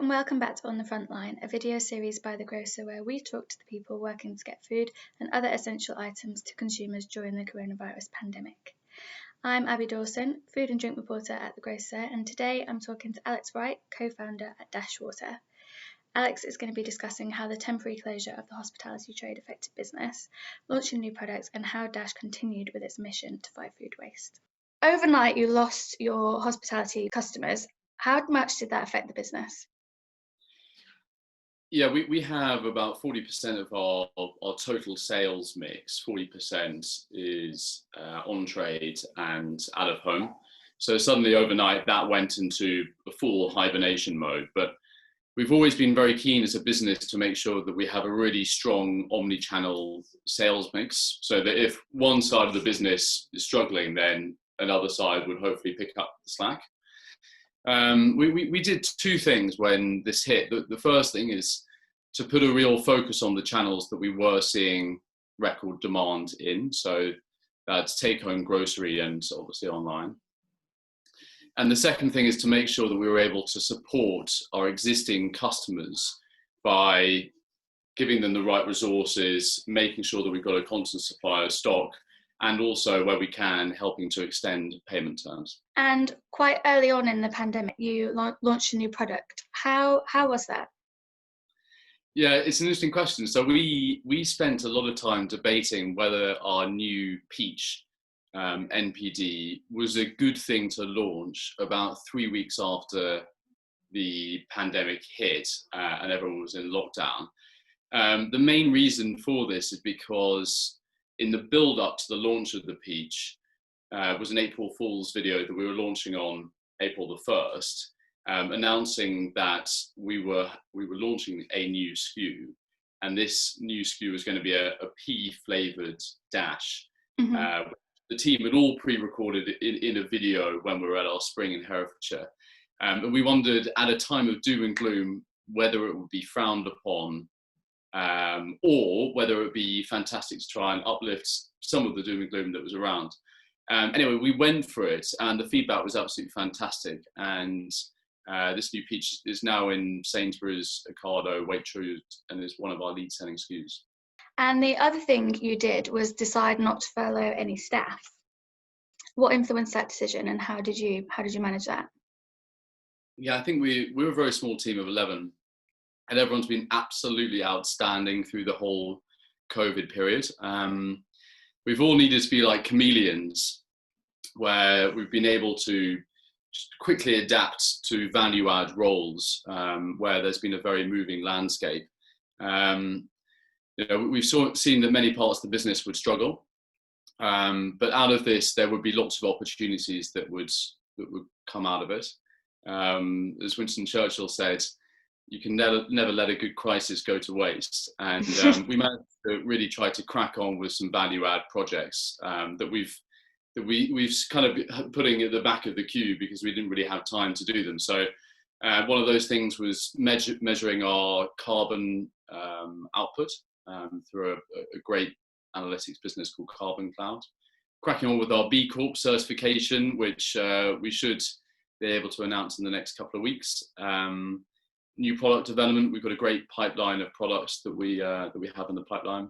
and welcome back to On The Frontline, a video series by The Grocer where we talk to the people working to get food and other essential items to consumers during the coronavirus pandemic. I'm Abby Dawson, food and drink reporter at The Grocer, and today I'm talking to Alex Wright, co-founder at Dashwater. Alex is going to be discussing how the temporary closure of the hospitality trade affected business, launching new products, and how Dash continued with its mission to fight food waste. Overnight, you lost your hospitality customers. How much did that affect the business? Yeah, we have about 40% of our total sales mix. 40% is on trade and out of home. So suddenly overnight that went into a full hibernation mode. But we've always been very keen as a business to make sure that we have a really strong omni-channel sales mix, so that if one side of the business is struggling, then another side would hopefully pick up the slack. We did two things when this hit. The first thing is to put a real focus on the channels that we were seeing record demand in. So that's take-home grocery and obviously online. And the second thing is to make sure that we were able to support our existing customers by giving them the right resources, making sure that we've got a constant supply of stock, and also, where we can, helping to extend payment terms. And quite early on in the pandemic, you launched a new product. How was that? Yeah, it's an interesting question. So we spent a lot of time debating whether our new peach NPD was a good thing to launch about 3 weeks after the pandemic hit and everyone was in lockdown. The main reason for this is because in the build up to the launch of the peach was an April Fool's video that we were launching on April the 1st, announcing that we were launching a new SKU, and this new SKU was going to be a pea flavored dash. Mm-hmm. The team had all pre-recorded in a video when we were at our spring in Herefordshire, and we wondered at a time of doom and gloom whether it would be frowned upon or whether it would be fantastic to try and uplift some of the doom and gloom that was around. Anyway, we went for it, and the feedback was absolutely fantastic. And this new peach is now in Sainsbury's, Ocado, Waitrose, and is one of our lead selling SKUs. And the other thing you did was decide not to furlough any staff. What influenced that decision, and how did you manage that? Yeah, I think we're a very small team of 11. And everyone's been absolutely outstanding through the whole COVID period. We've all needed to be like chameleons, where we've been able to quickly adapt to value-add roles, where there's been a very moving landscape. We've seen that many parts of the business would struggle, but out of this, there would be lots of opportunities that would come out of it. As Winston Churchill said, you can never let a good crisis go to waste. And we managed to really try to crack on with some value-add projects that we've kind of putting at the back of the queue because we didn't really have time to do them. So one of those things was measuring our carbon output through a great analytics business called Carbon Cloud. Cracking on with our B Corp certification, which we should be able to announce in the next couple of weeks. New product development, we've got a great pipeline of products that we have in the pipeline,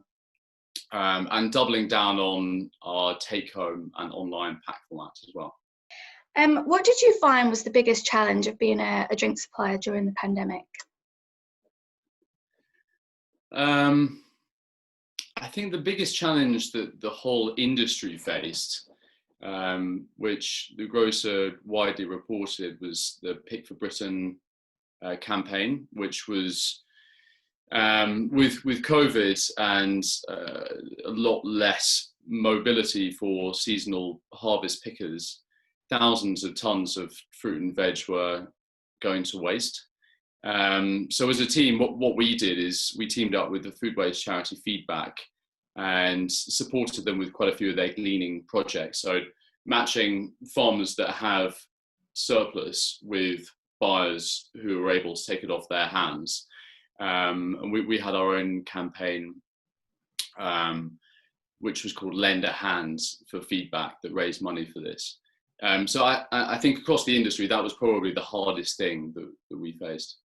and doubling down on our take-home and online pack format as well. What did you find was the biggest challenge of being a drink supplier during the pandemic? I think the biggest challenge that the whole industry faced, which the Grocer widely reported, was the Pick for Britain campaign, which was with COVID and a lot less mobility for seasonal harvest pickers, thousands of tons of fruit and veg were going to waste. So as a team, what we did is we teamed up with the food waste charity Feedback and supported them with quite a few of their gleaning projects. So matching farmers that have surplus with buyers who are able to take it off their hands. And we had our own campaign, which was called Lend a Hand for Feedback, that raised money for this. So I think across the industry, that was probably the hardest thing that we faced.